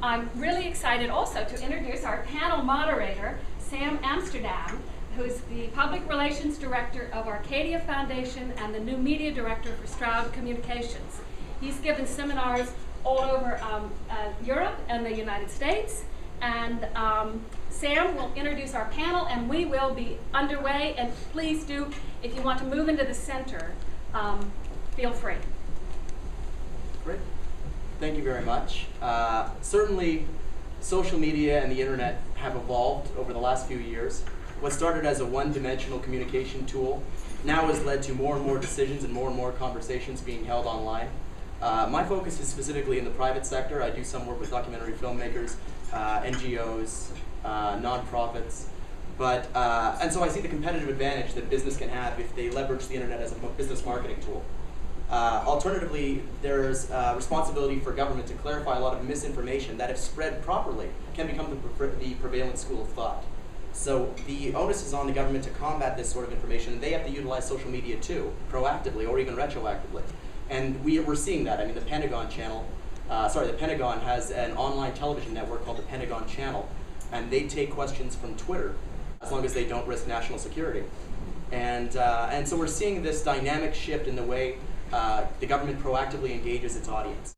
I'm really excited also to introduce our panel moderator, Sam Amsterdam, who's the Public Relations Director of Arcadia Foundation and the new Media Director for Stroud Communications. He's given seminars all over Europe and the United States. And Sam will introduce our panel, and we will be underway. And please do, if you want to move into the center, feel free. Great. Thank you very much. Certainly, social media and the internet have evolved over the last few years. What started as a one-dimensional communication tool now has led to more and more decisions and more conversations being held online. My focus is specifically in the private sector. I do some work with documentary filmmakers, NGOs, nonprofits, and so I see the competitive advantage that business can have if they leverage the internet as a business marketing tool. Alternatively, there's responsibility for government to clarify a lot of misinformation that, if spread properly, can become the prevailing school of thought. So the onus is on the government to combat this sort of information, and they have to utilize social media too, proactively or even retroactively. And we're seeing that. I mean, the Pentagon has an online television network called the Pentagon Channel, and they take questions from Twitter as long as they don't risk national security. And so we're seeing this dynamic shift in the way the government proactively engages its audience.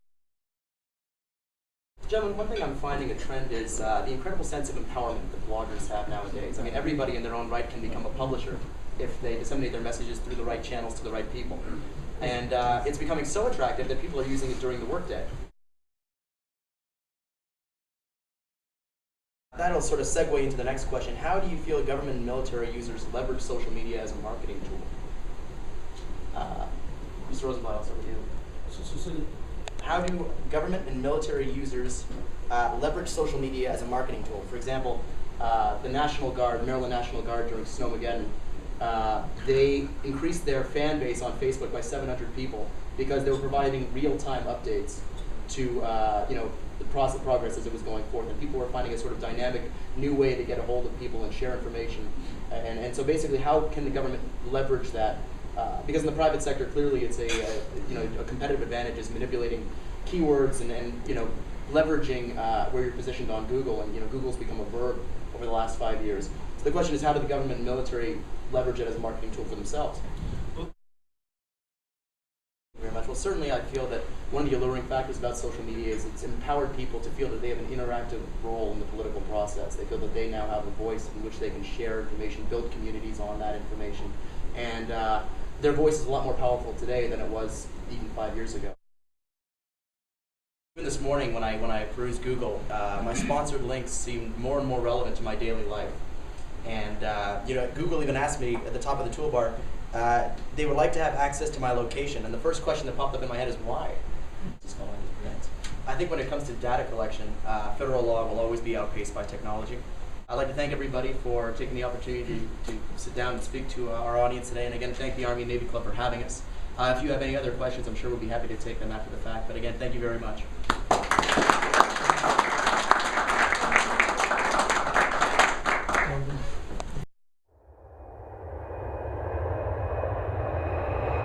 Gentlemen, one thing I'm finding a trend is the incredible sense of empowerment that bloggers have nowadays. I mean, everybody in their own right can become a publisher if they disseminate their messages through the right channels to the right people. And it's becoming so attractive that people are using it during the workday. That'll sort of segue into the next question. How do you feel government and military users leverage social media as a marketing tool? Mr. Rosenblatt, I'll start with you. How do government and military users leverage social media as a marketing tool? For example, the National Guard, Maryland National Guard during Snowmageddon, they increased their fan base on Facebook by 700 people because they were providing real-time updates to the progress as it was going forth, and people were finding a sort of dynamic new way to get a hold of people and share information. And so basically, how can the government leverage that? Because in the private sector, clearly it's a competitive advantage is manipulating keywords and leveraging where you're positioned on Google, and Google's become a verb over the last 5 years. So the question is, how do the government and military leverage it as a marketing tool for themselves? Very much. Well, certainly I feel that one of the alluring factors about social media is it's empowered people to feel that they have an interactive role in the political process. They feel that they now have a voice in which they can share information, build communities on that information, and their voice is a lot more powerful today than it was even 5 years ago. Even this morning when I perused Google, my sponsored links seemed more and more relevant to my daily life. And Google even asked me at the top of the toolbar, they would like to have access to my location. And the first question that popped up in my head is why? I think when it comes to data collection, federal law will always be outpaced by technology. I'd like to thank everybody for taking the opportunity to sit down and speak to our audience today. And again, thank the Army and Navy Club for having us. If you have any other questions, I'm sure we'll be happy to take them after the fact. But again, thank you very much.